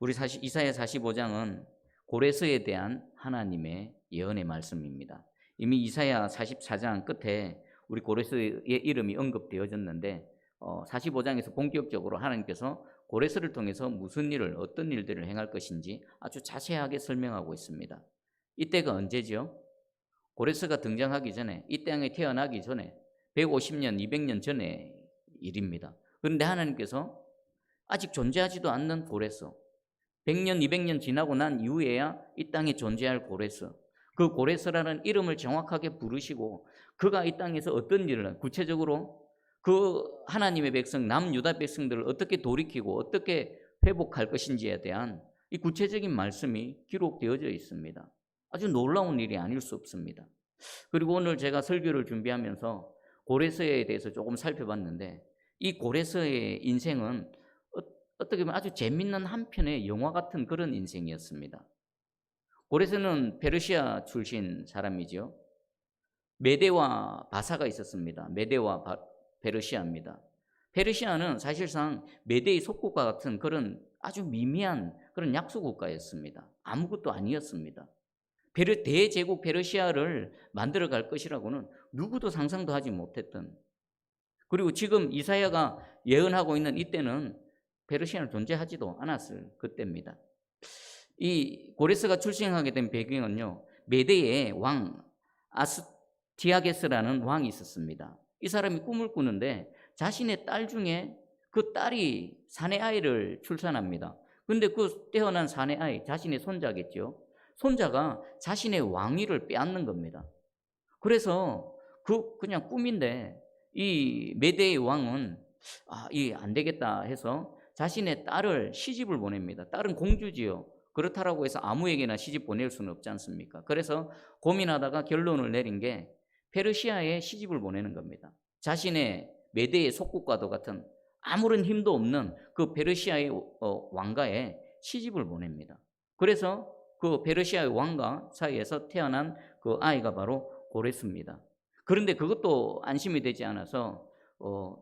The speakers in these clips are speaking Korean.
우리 이사야 45장은 고레스에 대한 하나님의 예언의 말씀입니다. 이미 이사야 44장 끝에 우리 고레스의 이름이 언급되어졌는데 45장에서 본격적으로 하나님께서 고레스를 통해서 무슨 일을, 어떤 일들을 행할 것인지 아주 자세하게 설명하고 있습니다. 이때가 언제죠? 고레스가 등장하기 전에, 이 땅에 태어나기 전에 150년, 200년 전의 일입니다. 그런데 하나님께서 아직 존재하지도 않는 고레스, 100년, 200년 지나고 난 이후에야 이 땅에 존재할 고레스, 그 고레스라는 이름을 정확하게 부르시고 그가 이 땅에서 어떤 일을, 구체적으로 그 하나님의 백성, 남유다 백성들을 어떻게 돌이키고 어떻게 회복할 것인지에 대한 이 구체적인 말씀이 기록되어져 있습니다. 아주 놀라운 일이 아닐 수 없습니다. 그리고 오늘 제가 설교를 준비하면서 고레스에 대해서 조금 살펴봤는데, 이 고레스의 인생은 어떻게 보면 아주 재밌는 한편의 영화 같은 그런 인생이었습니다. 고레스는 페르시아 출신 사람이죠. 메대와 바사가 있었습니다. 메대와 페르시아입니다. 페르시아는 사실상 메대의 속국과 같은 그런 아주 미미한 그런 약소국가였습니다. 아무것도 아니었습니다. 대제국 페르시아를 만들어 갈 것이라고는 누구도 상상도 하지 못했던, 그리고 지금 이사야가 예언하고 있는 이때는 페르시아는 존재하지도 않았을 그때입니다. 이 고레스가 출생하게 된 배경은요, 메대의 왕 아스티아게스라는 왕이 있었습니다. 이 사람이 꿈을 꾸는데 자신의 딸 중에 그 딸이 사내 아이를 출산합니다. 그런데 그 태어난 사내 아이, 자신의 손자겠죠. 손자가 자신의 왕위를 빼앗는 겁니다. 그래서 그냥 꿈인데 이 메대의 왕은 이 안 되겠다 해서 자신의 딸을 시집을 보냅니다. 딸은 공주지요. 그렇다라고 해서 아무에게나 시집 보낼 수는 없지 않습니까? 그래서 고민하다가 결론을 내린 게 페르시아에 시집을 보내는 겁니다. 자신의 메대의 속국과도 같은 아무런 힘도 없는 그 페르시아의 왕가에 시집을 보냅니다. 그래서 그 페르시아의 왕과 사이에서 태어난 그 아이가 바로 고레스입니다. 그런데 그것도 안심이 되지 않아서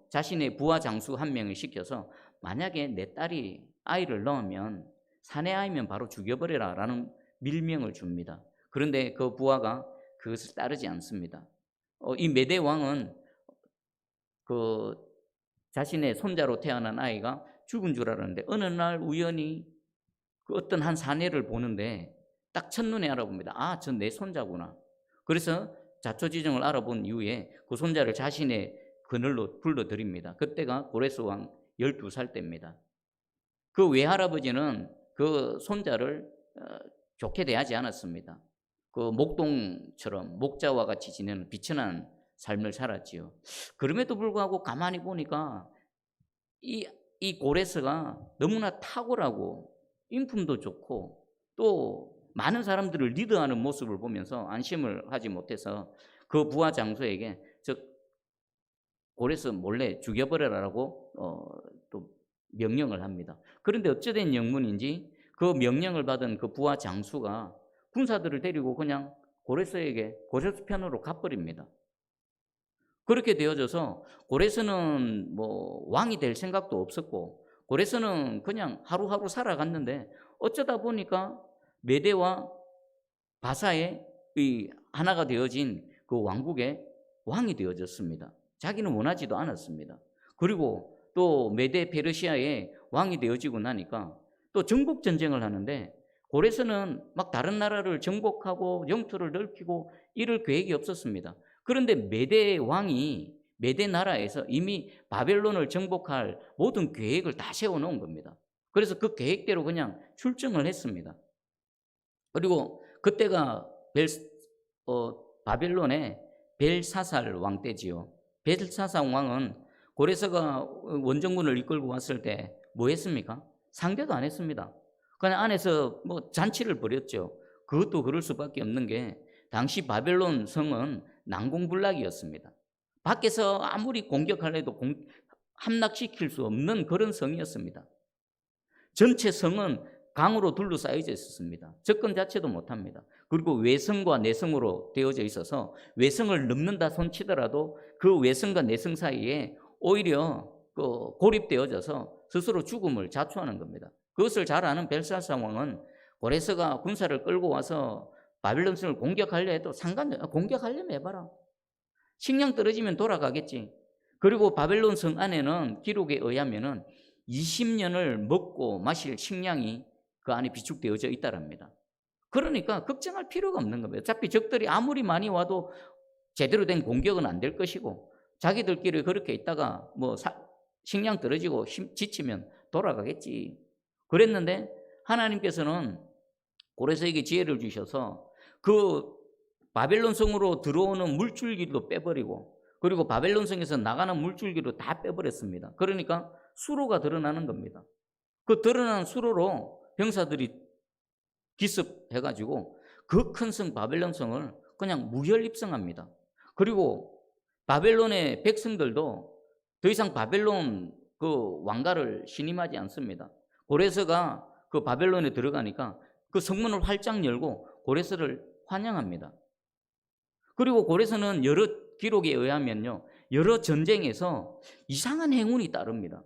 자신의 부하 장수 한 명을 시켜서 만약에 내 딸이 아이를 낳으면 사내 아이면 바로 죽여버려라 라는 밀명을 줍니다. 그런데 그 부하가 그것을 따르지 않습니다. 이 메대 왕은 그 자신의 손자로 태어난 아이가 죽은 줄 알았는데 어느 날 우연히 그 어떤 한 사내를 보는데 딱 첫눈에 알아봅니다. 저 내 손자구나. 그래서 자초지종을 알아본 이후에 그 손자를 자신의 그늘로 불러들입니다. 그때가 고레스 왕 12살 때입니다. 그 외할아버지는 그 손자를 좋게 대하지 않았습니다. 그 목동처럼 목자와 같이 지내는 비천한 삶을 살았지요. 그럼에도 불구하고 가만히 보니까 이 고레스가 너무나 탁월하고 인품도 좋고 또 많은 사람들을 리드하는 모습을 보면서 안심을 하지 못해서 그 부하 장수에게 고레스 몰래 죽여버려라라고 또 명령을 합니다. 그런데 어찌된 영문인지 그 명령을 받은 그 부하 장수가 군사들을 데리고 그냥 고레스에게 고레스 편으로 가버립니다. 그렇게 되어져서 고레스는 왕이 될 생각도 없었고 고레스는 그냥 하루하루 살아갔는데 어쩌다 보니까 메대와 바사의 하나가 되어진 그 왕국의 왕이 되어졌습니다. 자기는 원하지도 않았습니다. 그리고 또 메대 페르시아의 왕이 되어지고 나니까 또 정복 전쟁을 하는데 고레스는 막 다른 나라를 정복하고 영토를 넓히고 이럴 계획이 없었습니다. 그런데 메대 왕이 메대 나라에서 이미 바벨론을 정복할 모든 계획을 다 세워놓은 겁니다. 그래서 그 계획대로 그냥 출정을 했습니다. 그리고 그때가 바벨론의 벨사살 왕 때지요. 벨사살 왕은 고레스가 원정군을 이끌고 왔을 때 뭐 했습니까? 상대도 안 했습니다. 그냥 안에서 잔치를 벌였죠. 그것도 그럴 수밖에 없는 게 당시 바벨론 성은 난공불락이었습니다. 밖에서 아무리 공격하려 해도 함락시킬 수 없는 그런 성이었습니다. 전체 성은 강으로 둘러싸여져 있었습니다. 접근 자체도 못합니다. 그리고 외성과 내성으로 되어져 있어서 외성을 넘는다 손치더라도 그 외성과 내성 사이에 오히려 고립되어져서 스스로 죽음을 자초하는 겁니다. 그것을 잘 아는 벨사살 왕은 고레스가 군사를 끌고 와서 바벨론 성을 공격하려 해도 공격하려면 해봐라. 식량 떨어지면 돌아가겠지. 그리고 바벨론 성 안에는 기록에 의하면은 20년을 먹고 마실 식량이 그 안에 비축되어져 있다랍니다. 그러니까 걱정할 필요가 없는 겁니다. 어차피 적들이 아무리 많이 와도 제대로 된 공격은 안 될 것이고, 자기들끼리 그렇게 있다가 식량 떨어지고 지치면 돌아가겠지. 그랬는데 하나님께서는 고레스에게 지혜를 주셔서 그 바벨론 성으로 들어오는 물줄기도 빼버리고, 그리고 바벨론 성에서 나가는 물줄기도 다 빼버렸습니다. 그러니까 수로가 드러나는 겁니다. 그 드러난 수로로 병사들이 기습해가지고 그 큰 성 바벨론 성을 그냥 무혈입성합니다. 그리고 바벨론의 백성들도 더 이상 바벨론 그 왕가를 신임하지 않습니다. 고레스가 그 바벨론에 들어가니까 그 성문을 활짝 열고 고레스를 환영합니다. 그리고 고레스는 여러 기록에 의하면요, 여러 전쟁에서 이상한 행운이 따릅니다.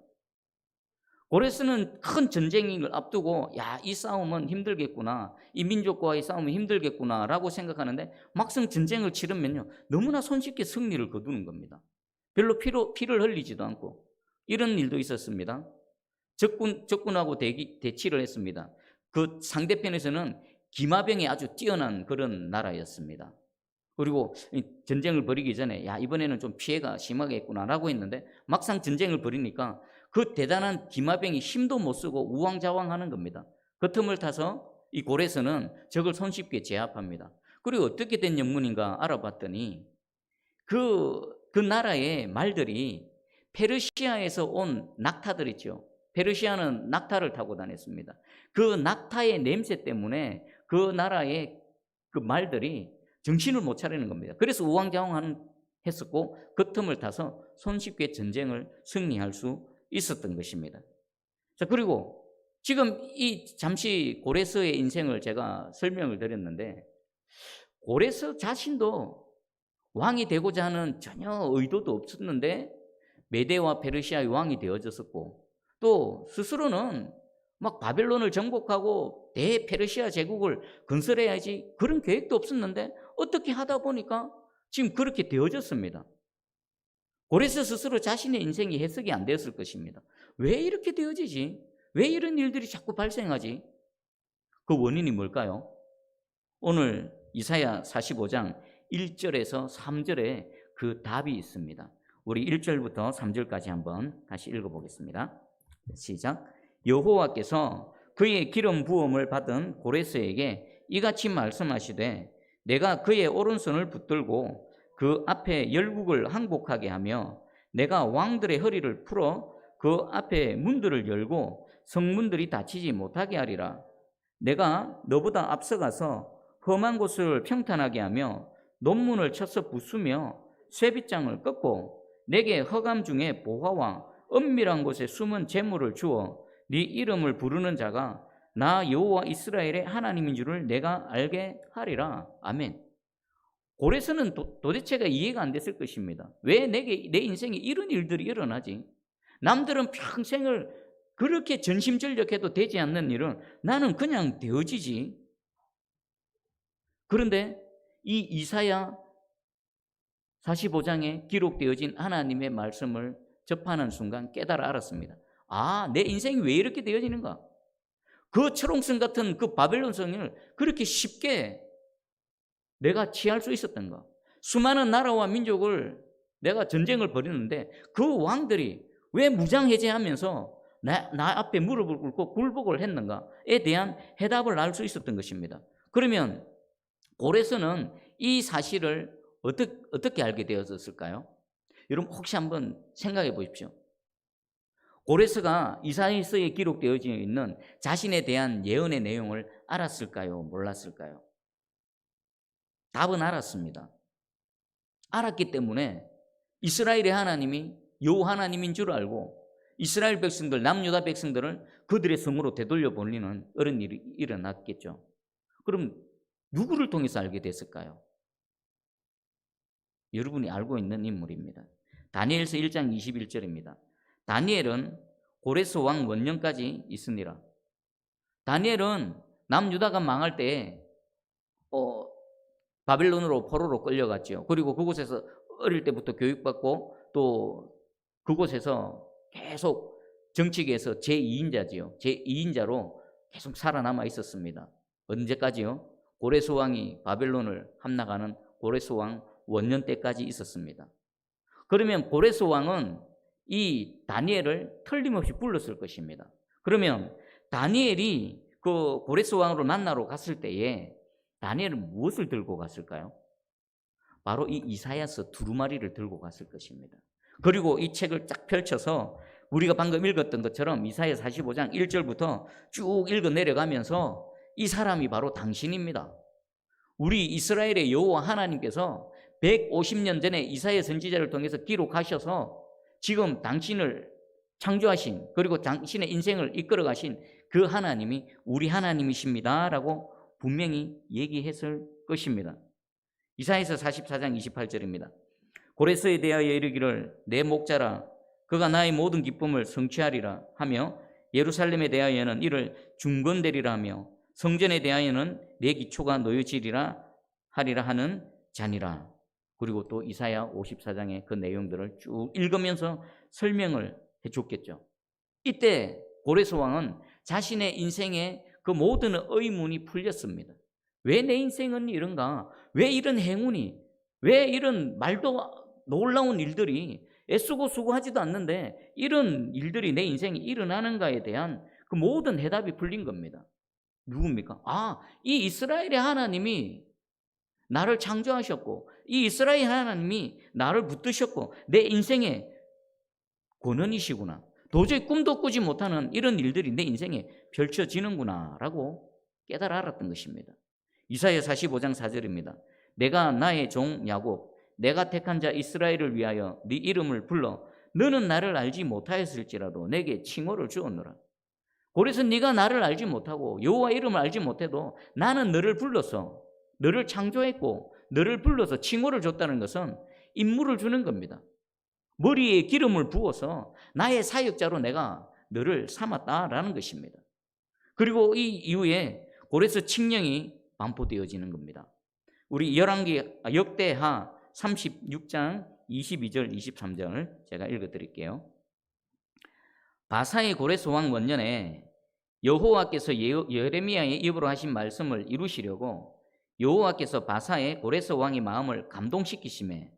고레스는 큰 전쟁을 앞두고 이 싸움은 힘들겠구나, 이 민족과의 싸움은 힘들겠구나 라고 생각하는데, 막상 전쟁을 치르면요 너무나 손쉽게 승리를 거두는 겁니다. 별로 피를 흘리지도 않고. 이런 일도 있었습니다. 적군하고 대치를 했습니다. 그 상대편에서는 기마병이 아주 뛰어난 그런 나라였습니다. 그리고 전쟁을 벌이기 전에 이번에는 좀 피해가 심하겠구나라고 했는데, 막상 전쟁을 벌이니까 그 대단한 기마병이 힘도 못 쓰고 우왕좌왕하는 겁니다. 그 틈을 타서 이 고레스는 적을 손쉽게 제압합니다. 그리고 어떻게 된 영문인가 알아봤더니 그 나라의 말들이 페르시아에서 온 낙타들 있죠. 페르시아는 낙타를 타고 다녔습니다. 그 낙타의 냄새 때문에 그 나라의 그 말들이 정신을 못 차리는 겁니다. 그래서 우왕좌왕했었고 그 틈을 타서 손쉽게 전쟁을 승리할 수 있었던 것입니다. 자, 그리고 지금 잠시 고레스의 인생을 제가 설명을 드렸는데, 고레스 자신도 왕이 되고자 하는 전혀 의도도 없었는데 메대와 페르시아의 왕이 되어졌었고, 또 스스로는 막 바벨론을 정복하고 대페르시아 제국을 건설해야지 그런 계획도 없었는데 어떻게 하다 보니까 지금 그렇게 되어졌습니다. 고레스 스스로 자신의 인생이 해석이 안 되었을 것입니다. 왜 이렇게 되어지지? 왜 이런 일들이 자꾸 발생하지? 그 원인이 뭘까요? 오늘 이사야 45장 1절에서 3절에 그 답이 있습니다. 우리 1절부터 3절까지 한번 다시 읽어보겠습니다. 시작. 여호와께서 그의 기름 부음을 받은 고레스에게 이같이 말씀하시되, 내가 그의 오른손을 붙들고 그 앞에 열국을 항복하게 하며 내가 왕들의 허리를 풀어 그 앞에 문들을 열고 성문들이 닫히지 못하게 하리라. 내가 너보다 앞서가서 험한 곳을 평탄하게 하며 논문을 쳐서 부수며 쇠빗장을 꺾고 내게 허감 중에 보화와 은밀한 곳에 숨은 재물을 주어 네 이름을 부르는 자가 나 여호와 이스라엘의 하나님인 줄을 내가 알게 하리라. 아멘. 고레스는 도대체가 이해가 안 됐을 것입니다. 왜 내 인생에 이런 일들이 일어나지? 남들은 평생을 그렇게 전심전력해도 되지 않는 일은 나는 그냥 되어지지. 그런데 이 이사야 45장에 기록되어진 하나님의 말씀을 접하는 순간 깨달아 알았습니다. 내 인생이 왜 이렇게 되어지는가? 그 철옹성 같은 그 바벨론 성을 그렇게 쉽게 내가 취할 수 있었던가? 수많은 나라와 민족을 내가 전쟁을 벌이는데 그 왕들이 왜 무장해제하면서 나 앞에 무릎을 꿇고 굴복을 했는가에 대한 해답을 알 수 있었던 것입니다. 그러면 고레스는 이 사실을 어떻게 알게 되었을까요? 여러분 혹시 한번 생각해 보십시오. 고레스가 이사야서에 기록되어져 있는 자신에 대한 예언의 내용을 알았을까요? 몰랐을까요? 답은 알았습니다. 알았기 때문에 이스라엘의 하나님이 여호와 하나님인 줄 알고 이스라엘 백성들, 남유다 백성들을 그들의 성으로 되돌려 보내는 그런 일이 일어났겠죠. 그럼 누구를 통해서 알게 됐을까요? 여러분이 알고 있는 인물입니다. 다니엘서 1장 21절입니다. 다니엘은 고레스 왕 원년까지 있으니라. 다니엘은 남유다가 망할 때 바벨론으로 포로로 끌려갔죠. 그리고 그곳에서 어릴 때부터 교육받고 또 그곳에서 계속 정치계에서 제2인자지요. 제2인자로 계속 살아남아 있었습니다. 언제까지요? 고레스 왕이 바벨론을 함락하는 고레스 왕 원년 때까지 있었습니다. 그러면 고레스 왕은 이 다니엘을 틀림없이 불렀을 것입니다. 그러면 다니엘이 그 고레스 왕으로 만나러 갔을 때에 다니엘은 무엇을 들고 갔을까요? 바로 이 이사야서 두루마리를 들고 갔을 것입니다. 그리고 이 책을 쫙 펼쳐서 우리가 방금 읽었던 것처럼 이사야 45장 1절부터 쭉 읽어 내려가면서 이 사람이 바로 당신입니다. 우리 이스라엘의 여호와 하나님께서 150년 전에 이사야 선지자를 통해서 기록하셔서 지금 당신을 창조하신, 그리고 당신의 인생을 이끌어 가신 그 하나님이 우리 하나님이십니다 라고 분명히 얘기했을 것입니다. 이사야서 44장 28절입니다. 고레스에 대하여 이르기를 내 목자라 그가 나의 모든 기쁨을 성취하리라 하며 예루살렘에 대하여는 이를 중건되리라 하며 성전에 대하여는 내 기초가 놓여지리라 하리라 하는 자니라. 그리고 또 이사야 54장의 그 내용들을 쭉 읽으면서 설명을 해줬겠죠. 이때 고레스 왕은 자신의 인생의 그 모든 의문이 풀렸습니다. 왜 내 인생은 이런가? 왜 이런 행운이? 왜 이런 말도 놀라운 일들이 애쓰고 수고하지도 않는데 이런 일들이 내 인생에 일어나는가에 대한 그 모든 해답이 풀린 겁니다. 누굽니까? 이 이스라엘의 하나님이 나를 창조하셨고 이 이스라엘 하나님이 나를 붙드셨고 내 인생의 권원이시구나. 도저히 꿈도 꾸지 못하는 이런 일들이 내 인생에 펼쳐지는구나 라고 깨달아 알았던 것입니다. 이사야 45장 4절입니다. 내가 나의 종 야곱 내가 택한 자 이스라엘을 위하여 네 이름을 불러 너는 나를 알지 못하였을지라도 내게 칭호를 주었노라. 그래서 네가 나를 알지 못하고 여호와 이름을 알지 못해도 나는 너를 불러서 너를 창조했고 너를 불러서 칭호를 줬다는 것은 임무를 주는 겁니다. 머리에 기름을 부어서 나의 사역자로 내가 너를 삼았다라는 것입니다. 그리고 이 이후에 고레스 칙령이 반포되어지는 겁니다. 우리 역대하 36장 22절 23절을 제가 읽어드릴게요. 바사의 고레스 왕 원년에 여호와께서 예레미야의 입으로 하신 말씀을 이루시려고 여호와께서 바사의 고레스 왕의 마음을 감동시키시매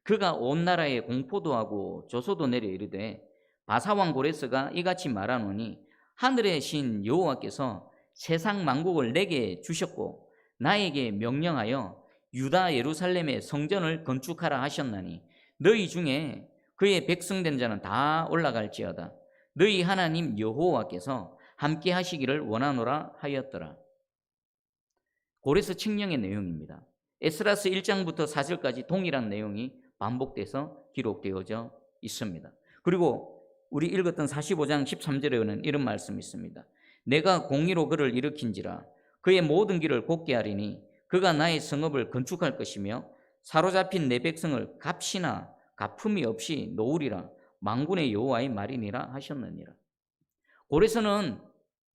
그가 온 나라에 공포도 하고 조소도 내려 이르되 바사 왕 고레스가 이같이 말하노니 하늘의 신 여호와께서 세상 만국을 내게 주셨고 나에게 명령하여 유다 예루살렘의 성전을 건축하라 하셨나니 너희 중에 그의 백성된 자는 다 올라갈지어다. 너희 하나님 여호와께서 함께 하시기를 원하노라 하였더라. 고레스 칙령의 내용입니다. 에스라스 1장부터 4절까지 동일한 내용이 반복돼서 기록되어져 있습니다. 그리고 우리 읽었던 45장 13절에는 이런 말씀이 있습니다. 내가 공의로 그를 일으킨지라 그의 모든 길을 곧게 하리니 그가 나의 성읍을 건축할 것이며 사로잡힌 내 백성을 값이나 갚음이 없이 놓으리라 만군의 여호와의 말이니라 하셨느니라. 고레스는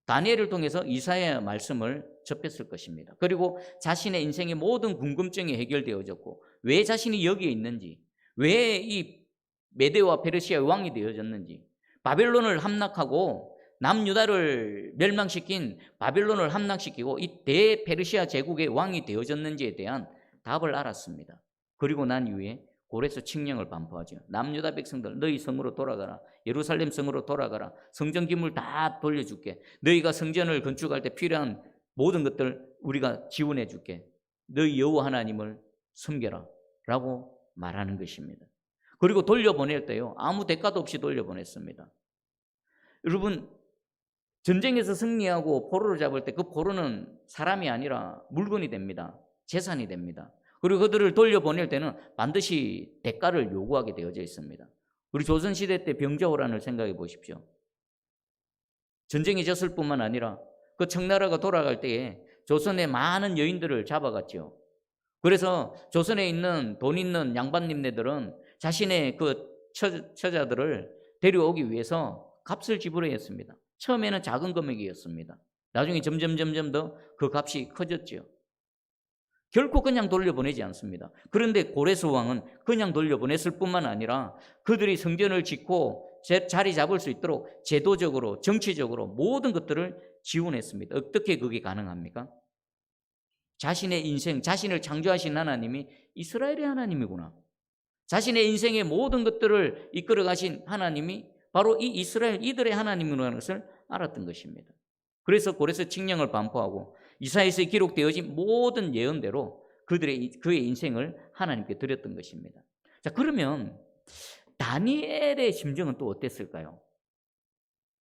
다니엘을 통해서 이사야 말씀을 접했을 것입니다. 그리고 자신의 인생의 모든 궁금증이 해결되어졌고 왜 자신이 여기에 있는지, 왜 이 메데와 페르시아의 왕이 되어졌는지, 바벨론을 함락하고 남유다를 멸망시킨 바벨론을 함락시키고 이 대페르시아 제국의 왕이 되어졌는지에 대한 답을 알았습니다. 그리고 난 이후에 고레스 칙령을 반포하죠. 남유다 백성들 너희 성으로 돌아가라. 예루살렘 성으로 돌아가라. 성전 기물 다 돌려줄게. 너희가 성전을 건축할 때 필요한 모든 것들 우리가 지원해 줄게. 너희 여호와 하나님을 섬겨라 라고 말하는 것입니다. 그리고 돌려보낼 때요 아무 대가도 없이 돌려보냈습니다. 여러분 전쟁에서 승리하고 포로를 잡을 때 그 포로는 사람이 아니라 물건이 됩니다. 재산이 됩니다. 그리고 그들을 돌려보낼 때는 반드시 대가를 요구하게 되어져 있습니다. 우리 조선시대 때 병자호란을 생각해 보십시오. 전쟁이 졌을 뿐만 아니라 그 청나라가 돌아갈 때에 조선의 많은 여인들을 잡아갔죠. 그래서 조선에 있는 돈 있는 양반님네들은 자신의 그 처자들을 데려오기 위해서 값을 지불해야 했습니다. 처음에는 작은 금액이었습니다. 나중에 점점 더 그 값이 커졌죠. 결코 그냥 돌려보내지 않습니다. 그런데 고레스 왕은 그냥 돌려보냈을 뿐만 아니라 그들이 성전을 짓고 자리 잡을 수 있도록 제도적으로, 정치적으로 모든 것들을 지원했습니다. 어떻게 그게 가능합니까? 자신의 인생, 자신을 창조하신 하나님이 이스라엘의 하나님이구나. 자신의 인생의 모든 것들을 이끌어 가신 하나님이 바로 이 이스라엘 이들의 하나님이라는 것을 알았던 것입니다. 그래서 고레스 칙령을 반포하고 이사야서에 기록되어진 모든 예언대로 그의 인생을 하나님께 드렸던 것입니다. 자, 그러면 다니엘의 심정은 또 어땠을까요?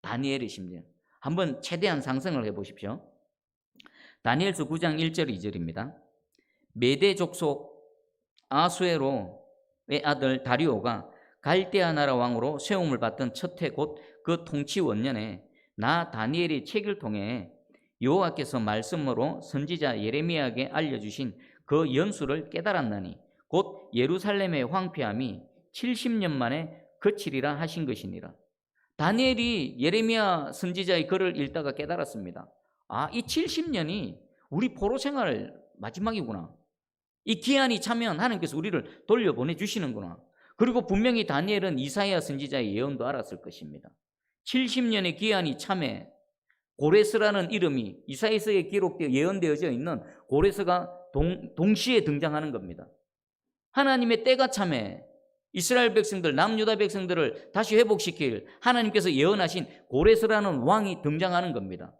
다니엘의 심정. 한번 최대한 상상을 해보십시오. 다니엘서 9장 1절 2절입니다. 메대 족속 아수에로의 아들 다리오가 갈대아 나라 왕으로 세움을 받던 첫 해 곧 그 통치 원년에 나 다니엘이 책을 통해 여호와께서 말씀으로 선지자 예레미야에게 알려주신 그 연수를 깨달았나니 곧 예루살렘의 황폐함이 70년 만에 그치리라 하신 것이니라. 다니엘이 예레미야 선지자의 글을 읽다가 깨달았습니다. 아, 이 70년이 우리 포로 생활 마지막이구나. 이 기한이 차면 하나님께서 우리를 돌려보내주시는구나. 그리고 분명히 다니엘은 이사야 선지자의 예언도 알았을 것입니다. 70년의 기한이 참에 고레스라는 이름이 이사야서에 기록되어 예언되어져 있는 고레스가 동시에 등장하는 겁니다. 하나님의 때가 참에 이스라엘 백성들, 남유다 백성들을 다시 회복시킬 하나님께서 예언하신 고레스라는 왕이 등장하는 겁니다.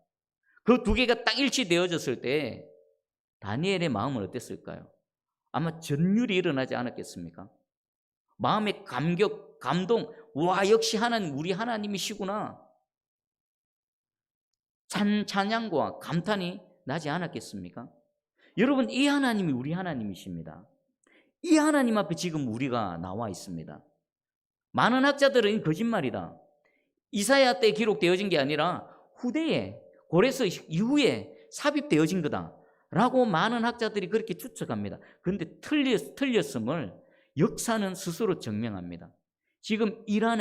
그 두 개가 딱 일치되어졌을 때 다니엘의 마음은 어땠을까요? 아마 전율이 일어나지 않았겠습니까? 마음의 감격, 감동, 와, 역시 하나님, 우리 하나님이시구나. 찬양과 감탄이 나지 않았겠습니까? 여러분, 이 하나님이 우리 하나님이십니다. 이 하나님 앞에 지금 우리가 나와 있습니다. 많은 학자들은 거짓말이다. 이사야 때 기록되어진 게 아니라 후대에 고레스 이후에 삽입되어진 거다 라고 많은 학자들이 그렇게 추측합니다. 그런데 틀렸음을 역사는 스스로 증명합니다. 지금 이란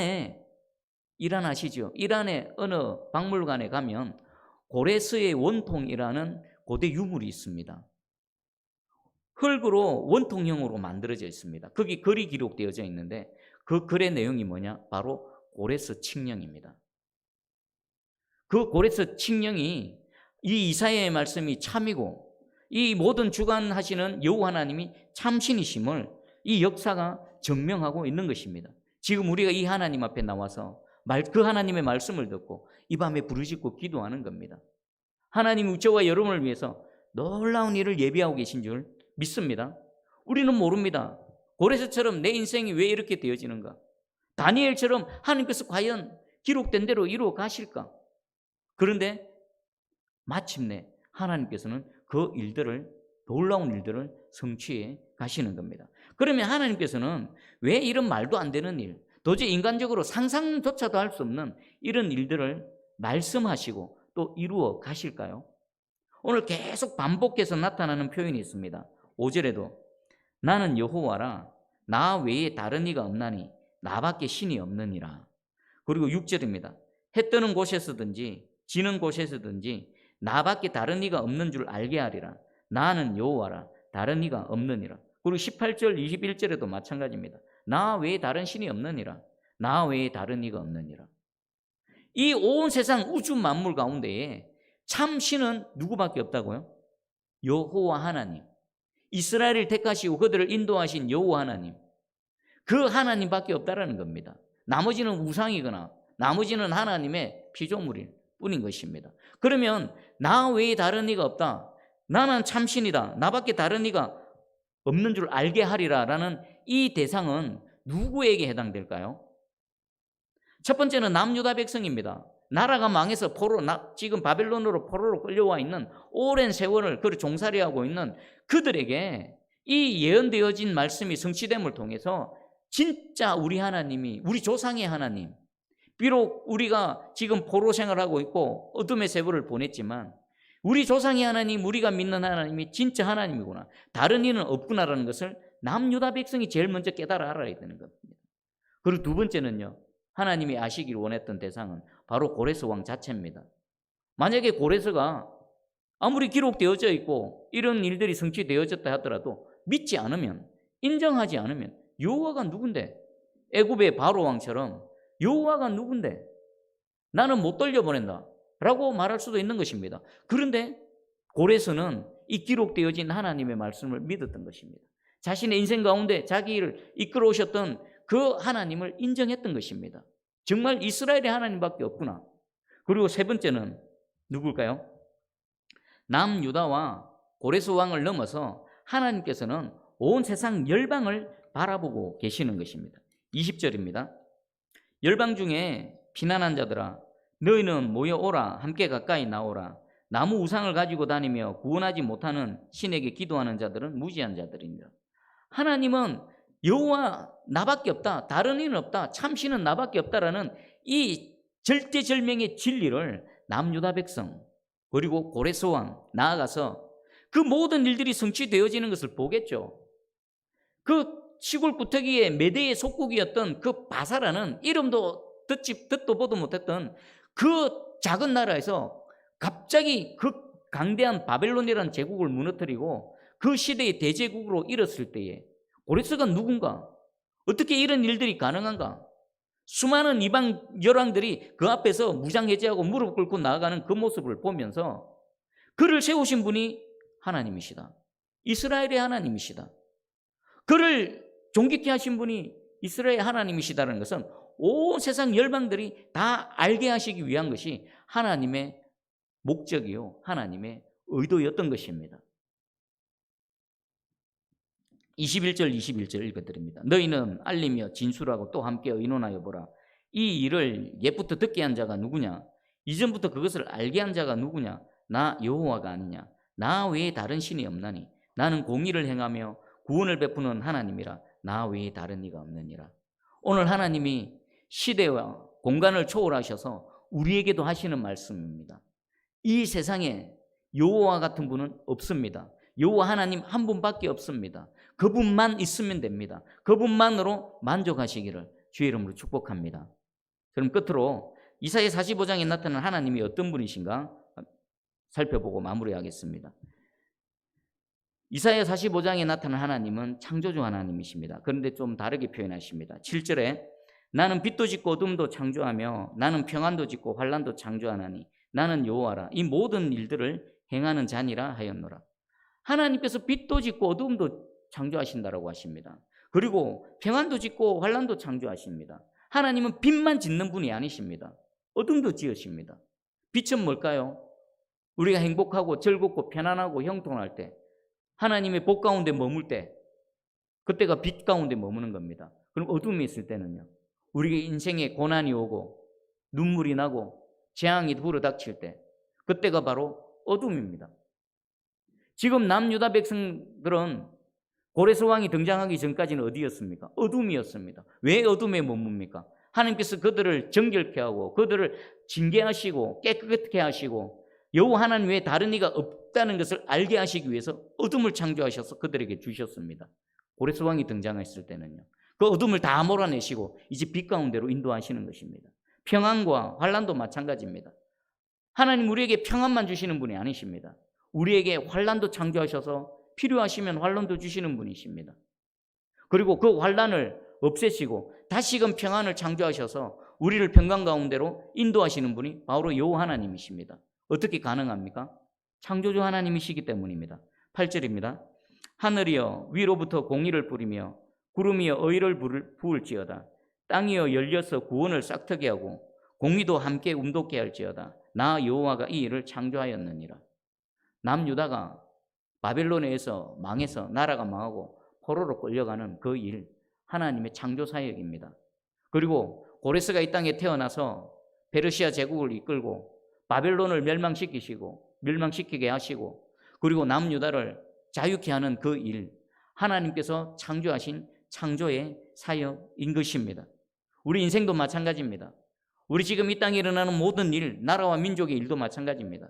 아시죠? 이란의 어느 박물관에 가면 고레스의 원통이라는 고대 유물이 있습니다. 흙으로 원통형으로 만들어져 있습니다. 거기 글이 기록되어져 있는데 그 글의 내용이 뭐냐? 바로 고레스 칙령입니다. 그 고레스 칙령이 이 이사야의 말씀이 참이고 이 모든 주관하시는 여호와 하나님이 참신이심을 이 역사가 증명하고 있는 것입니다. 지금 우리가 이 하나님 앞에 나와서 그 하나님의 말씀을 듣고 이 밤에 부르짖고 기도하는 겁니다. 하나님이 저와 여러분을 위해서 놀라운 일을 예비하고 계신 줄 믿습니다. 우리는 모릅니다. 고레스처럼 내 인생이 왜 이렇게 되어지는가? 다니엘처럼 하나님께서 과연 기록된 대로 이루어 가실까? 그런데 마침내 하나님께서는 그 일들을, 놀라운 일들을 성취해 가시는 겁니다. 그러면 하나님께서는 왜 이런 말도 안 되는 일, 도저히 인간적으로 상상조차도 할 수 없는 이런 일들을 말씀하시고 또 이루어 가실까요? 오늘 계속 반복해서 나타나는 표현이 있습니다. 5절에도 나는 여호와라 나 외에 다른 이가 없나니 나밖에 신이 없느니라. 그리고 6절입니다. 해 뜨는 곳에서든지 지는 곳에서든지 나밖에 다른 이가 없는 줄 알게 하리라. 나는 여호와라 다른 이가 없느니라. 그리고 18절 21절에도 마찬가지입니다. 나 외에 다른 신이 없느니라. 나 외에 다른 이가 없느니라. 이 온 세상 우주 만물 가운데에 참 신은 누구밖에 없다고요? 여호와 하나님. 이스라엘을 택하시고 그들을 인도하신 여호와 하나님. 그 하나님밖에 없다라는 겁니다. 나머지는 우상이거나 나머지는 하나님의 피조물일 뿐인 것입니다. 그러면 나 외에 다른 이가 없다. 나는 참신이다. 나밖에 다른 이가 없는 줄 알게 하리라 라는 이 대상은 누구에게 해당될까요? 첫 번째는 남유다 백성입니다. 나라가 망해서 지금 바벨론으로 포로로 끌려와 있는 오랜 세월을 그를 종살이하고 있는 그들에게 이 예언되어진 말씀이 성취됨을 통해서 진짜 우리 하나님이 우리 조상의 하나님, 비록 우리가 지금 포로 생활하고 있고 어둠의 세월을 보냈지만 우리 조상의 하나님, 우리가 믿는 하나님이 진짜 하나님이구나, 다른 이는 없구나라는 것을 남유다 백성이 제일 먼저 깨달아 알아야 되는 겁니다. 그리고 두 번째는요, 하나님이 아시길 원했던 대상은 바로 고레스 왕 자체입니다. 만약에 고레스가 아무리 기록되어져 있고 이런 일들이 성취되어졌다 하더라도 믿지 않으면, 인정하지 않으면 여호와가 누군데? 애굽의 바로 왕처럼 여호와가 누군데? 나는 못 돌려보낸다 라고 말할 수도 있는 것입니다. 그런데 고레스는 이 기록되어진 하나님의 말씀을 믿었던 것입니다. 자신의 인생 가운데 자기를 이끌어 오셨던 그 하나님을 인정했던 것입니다. 정말 이스라엘의 하나님밖에 없구나. 그리고 세 번째는 누굴까요? 남유다와 고레스 왕을 넘어서 하나님께서는 온 세상 열방을 바라보고 계시는 것입니다. 20절입니다. 열방 중에 피난한 자들아, 너희는 모여오라. 함께 가까이 나오라. 나무 우상을 가지고 다니며 구원하지 못하는 신에게 기도하는 자들은 무지한 자들입니다. 하나님은 여호와 나밖에 없다, 다른 이는 없다, 참신은 나밖에 없다라는 이 절대절명의 진리를 남유다 백성 그리고 고레스 왕 나아가서 그 모든 일들이 성취되어지는 것을 보겠죠. 그 시골 구터기의 메대의 속국이었던 그 바사라는 이름도 듣도 보도 못했던 그 작은 나라에서 갑자기 그 강대한 바벨론이라는 제국을 무너뜨리고 그 시대의 대제국으로 일었을 때에 고레스가 누군가? 어떻게 이런 일들이 가능한가? 수많은 이방 열왕들이 그 앞에서 무장해제하고 무릎 꿇고 나아가는 그 모습을 보면서 그를 세우신 분이 하나님이시다. 이스라엘의 하나님이시다. 그를 존귀케 하신 분이 이스라엘 하나님이시다는 것은 온 세상 열방들이 다 알게 하시기 위한 것이 하나님의 목적이요, 하나님의 의도였던 것입니다. 21절 21절 읽어드립니다. 너희는 알리며 진술하고 또 함께 의논하여 보라. 이 일을 옛부터 듣게 한 자가 누구냐? 이전부터 그것을 알게 한 자가 누구냐? 나 여호와가 아니냐? 나 외에 다른 신이 없나니? 나는 공의를 행하며 구원을 베푸는 하나님이라. 나 외에 다른 이가 없느니라. 오늘 하나님이 시대와 공간을 초월하셔서 우리에게도 하시는 말씀입니다. 이 세상에 여호와 같은 분은 없습니다. 여호와 하나님 한 분밖에 없습니다. 그분만 있으면 됩니다. 그분만으로 만족하시기를 주의 이름으로 축복합니다. 그럼 끝으로 이사야 45장에 나타난 하나님이 어떤 분이신가 살펴보고 마무리하겠습니다. 이사야 45장에 나타난 하나님은 창조주 하나님이십니다. 그런데 좀 다르게 표현하십니다. 7절에 나는 빛도 짓고 어둠도 창조하며 나는 평안도 짓고 환난도 창조하나니 나는 여호와라. 이 모든 일들을 행하는 자니라 하였노라. 하나님께서 빛도 짓고 어둠도 창조하신다라고 하십니다. 그리고 평안도 짓고 환난도 창조하십니다. 하나님은 빛만 짓는 분이 아니십니다. 어둠도 지으십니다. 빛은 뭘까요? 우리가 행복하고 즐겁고 편안하고 형통할 때, 하나님의 복 가운데 머물 때, 그때가 빛 가운데 머무는 겁니다. 그럼 어둠이 있을 때는요, 우리의 인생에 고난이 오고 눈물이 나고 재앙이 불어닥칠 때, 그때가 바로 어둠입니다. 지금 남유다 백성들은 고레스 왕이 등장하기 전까지는 어디였습니까? 어둠이었습니다. 왜 어둠에 머뭅니까? 하나님께서 그들을 정결케 하고 그들을 징계하시고 깨끗게 하시고 여호와 하나님 외에 다른 이가 없다는 것을 알게 하시기 위해서 어둠을 창조하셔서 그들에게 주셨습니다. 고레스 왕이 등장했을 때는요, 그 어둠을 다 몰아내시고 이제 빛 가운데로 인도하시는 것입니다. 평안과 환난도 마찬가지입니다. 하나님 우리에게 평안만 주시는 분이 아니십니다. 우리에게 환난도 창조하셔서 필요하시면 환난도 주시는 분이십니다. 그리고 그 환난을 없애시고 다시금 평안을 창조하셔서 우리를 평강 가운데로 인도하시는 분이 바로 여호와 하나님이십니다. 어떻게 가능합니까? 창조주 하나님이시기 때문입니다. 8절입니다. 하늘이여 위로부터 공의를 뿌리며 구름이여 의를 부을지어다. 땅이여 열려서 구원을 싹트게 하고 공의도 함께 움돋게 할지어다. 나 여호와가 이 일을 창조하였느니라. 남유다가 바벨론에 의해서 망해서 나라가 망하고 포로로 끌려가는 그 일, 하나님의 창조 사역입니다. 그리고 고레스가 이 땅에 태어나서 페르시아 제국을 이끌고 바벨론을 멸망시키게 하시고 그리고 남유다를 자유케 하는 그 일, 하나님께서 창조하신 창조의 사역인 것입니다. 우리 인생도 마찬가지입니다. 우리 지금 이 땅에 일어나는 모든 일, 나라와 민족의 일도 마찬가지입니다.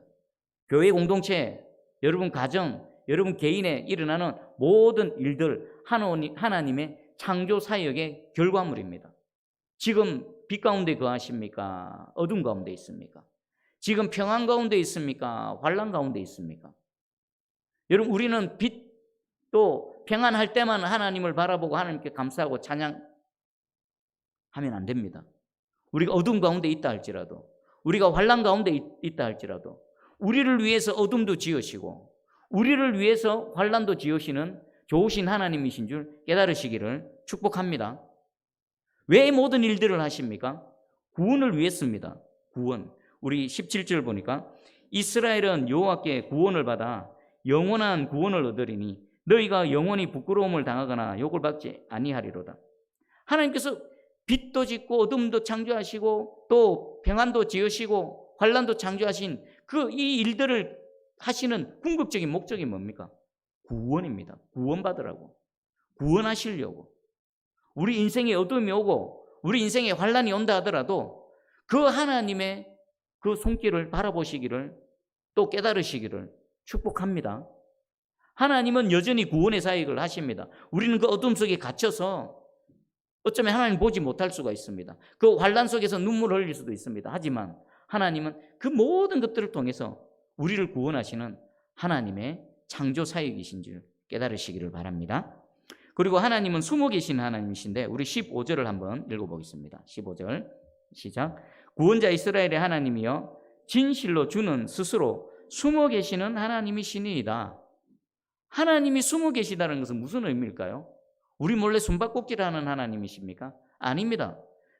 교회 공동체, 여러분 가정, 여러분 개인에 일어나는 모든 일들 하나님의 창조 사역의 결과물입니다. 지금 빛 가운데 거하십니까? 어둠 가운데 있습니까? 지금 평안 가운데 있습니까? 환난 가운데 있습니까? 여러분, 우리는 또 평안할 때만 하나님을 바라보고 하나님께 감사하고 찬양하면 안 됩니다. 우리가 어둠 가운데 있다 할지라도, 우리가 환난 가운데 있다 할지라도, 우리를 위해서 어둠도 지으시고 우리를 위해서 환난도 지으시는 좋으신 하나님이신 줄 깨달으시기를 축복합니다. 왜 모든 일들을 하십니까? 구원을 위해서입니다. 구원. 우리 17절 보니까 이스라엘은 여호와께 구원을 받아 영원한 구원을 얻으리니 너희가 영원히 부끄러움을 당하거나 욕을 받지 아니하리로다. 하나님께서 빛도 짓고 어둠도 창조하시고 또 평안도 지으시고 환난도 창조하신 이 일들을 하시는 궁극적인 목적이 뭡니까? 구원입니다. 구원받으라고. 구원하시려고. 우리 인생에 어둠이 오고 우리 인생에 환난이 온다 하더라도 그 하나님의 그 손길을 바라보시기를 또 깨달으시기를 축복합니다. 하나님은 여전히 구원의 사역을 하십니다. 우리는 그 어둠 속에 갇혀서 어쩌면 하나님 보지 못할 수가 있습니다. 그 환난 속에서 눈물을 흘릴 수도 있습니다. 하지만 하나님은 그 모든 것들을 통해서 우리를 구원하시는 하나님의 창조 사역이신 줄 깨달으시기를 바랍니다. 그리고 하나님은 숨어 계신 하나님이신데 우리 15절을 한번 읽어보겠습니다. 15절 시작. 구원자 이스라엘의 하나님이여 진실로 주는 스스로 숨어 계시는 하나님이시니이다. 하나님이 숨어 계시다는 것은 무슨 의미일까요? 우리 몰래 숨바꼭질하는 하나님이십니까? 아닙니다.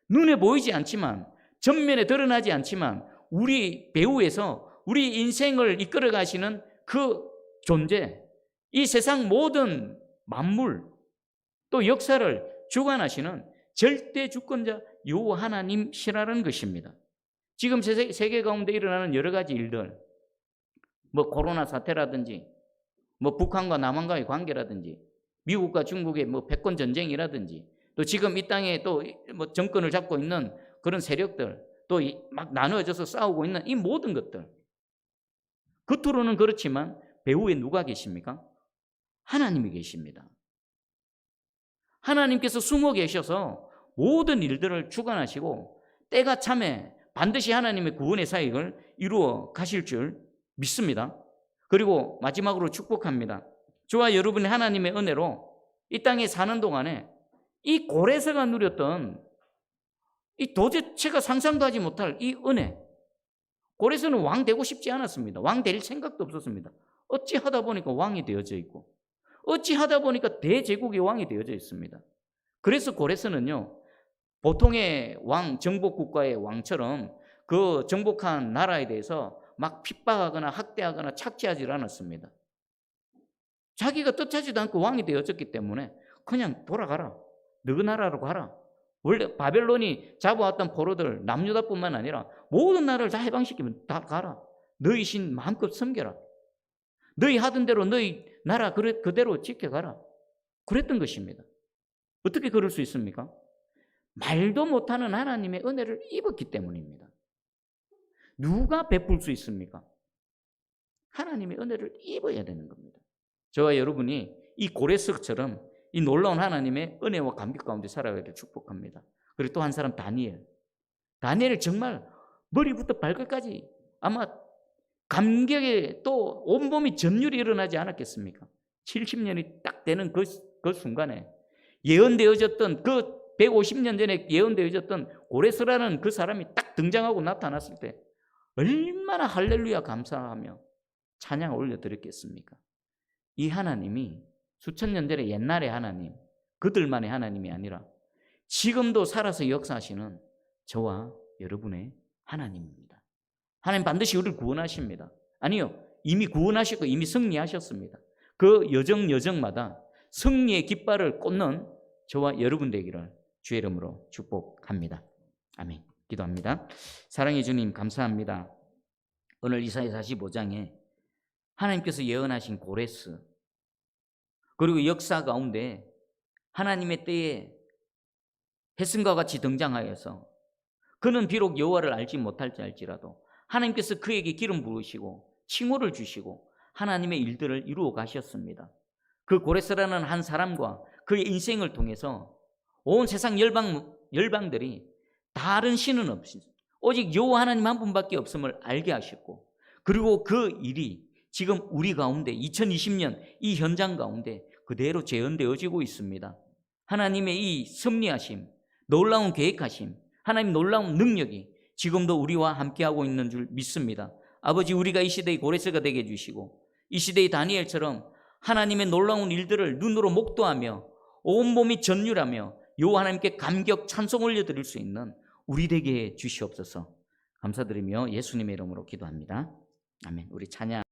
눈에 보이지 않지만 전면에 드러나지 않지만 우리 배후에서 우리 인생을 이끌어 가시는 그 존재, 이 세상 모든 만물 또 역사를 주관하시는 절대 주권자 요 하나님이시라는 것입니다. 지금 세계 가운데 일어나는 여러 가지 일들, 뭐 코로나 사태라든지 뭐 북한과 남한과의 관계라든지 미국과 중국의 뭐 패권 전쟁이라든지 또 지금 이 땅에 또 뭐 정권을 잡고 있는 그런 세력들 또 막 나누어져서 싸우고 있는 이 모든 것들, 겉으로는 그렇지만 배후에 누가 계십니까? 하나님이 계십니다. 하나님께서 숨어 계셔서 모든 일들을 주관하시고 때가 참에 반드시 하나님의 구원의 사역을 이루어 가실 줄 믿습니다. 그리고 마지막으로 축복합니다. 저와 여러분의 하나님의 은혜로 이 땅에 사는 동안에 이 고레스가 누렸던 이 도대체가 상상도 하지 못할 이 은혜, 고레스는 왕 되고 싶지 않았습니다. 왕 될 생각도 없었습니다. 어찌 하다 보니까 왕이 되어져 있고 어찌 하다 보니까 대제국의 왕이 되어져 있습니다. 그래서 고레스는요, 보통의 왕, 정복국가의 왕처럼 그 정복한 나라에 대해서 막 핍박하거나 학대하거나 착취하지 않았습니다. 자기가 뜻하지도 않고 왕이 되어졌기 때문에 그냥 돌아가라. 너희 나라로 가라. 원래 바벨론이 잡아왔던 포로들 남유다뿐만 아니라 모든 나라를 다 해방시키면 다 가라. 너희 신 마음껏 섬겨라. 너희 하던 대로 너희 나라 그대로 지켜가라. 그랬던 것입니다. 어떻게 그럴 수 있습니까? 말도 못하는 하나님의 은혜를 입었기 때문입니다. 누가 베풀 수 있습니까? 하나님의 은혜를 입어야 되는 겁니다. 저와 여러분이 이 고레스처럼 이 놀라운 하나님의 은혜와 감격 가운데 살아가기를 축복합니다. 그리고 또 한 사람 다니엘 정말 머리부터 발끝까지 아마 감격에 또 온몸이 전율이 일어나지 않았겠습니까? 70년이 딱 되는 그 순간에 예언되어졌던 그 150년 전에 예언되어졌던 고레스라는 그 사람이 딱 등장하고 나타났을 때 얼마나 할렐루야 감사하며 찬양을 올려드렸겠습니까? 이 하나님이 수천 년 전에 옛날의 하나님, 그들만의 하나님이 아니라 지금도 살아서 역사하시는 저와 여러분의 하나님입니다. 하나님 반드시 우리를 구원하십니다. 아니요, 이미 구원하시고 이미 승리하셨습니다. 그 여정마다 승리의 깃발을 꽂는 저와 여러분 되기를 주의 이름으로 축복합니다. 아멘. 기도합니다. 사랑의 주님 감사합니다. 오늘 이사야 45장에 하나님께서 예언하신 고레스, 그리고 역사 가운데 하나님의 때에 혜승과 같이 등장하여서 그는 비록 여호와를 알지 못할지 알지라도 하나님께서 그에게 기름 부으시고 칭호를 주시고 하나님의 일들을 이루어 가셨습니다. 그 고레스라는 한 사람과 그의 인생을 통해서 온 세상 열방들이 다른 신은 없이 오직 여호와 하나님 한 분밖에 없음을 알게 하셨고, 그리고 그 일이 지금 우리 가운데 2020년 이 현장 가운데 그대로 재현되어지고 있습니다. 하나님의 이 섭리하심, 놀라운 계획하심, 하나님 놀라운 능력이 지금도 우리와 함께하고 있는 줄 믿습니다. 아버지, 우리가 이 시대의 고레스가 되게 해주시고 이 시대의 다니엘처럼 하나님의 놀라운 일들을 눈으로 목도하며 온몸이 전율하며 여호와 하나님께 감격 찬송 올려드릴 수 있는 우리 되게 해 주시옵소서. 감사드리며 예수님의 이름으로 기도합니다. 아멘. 우리 찬양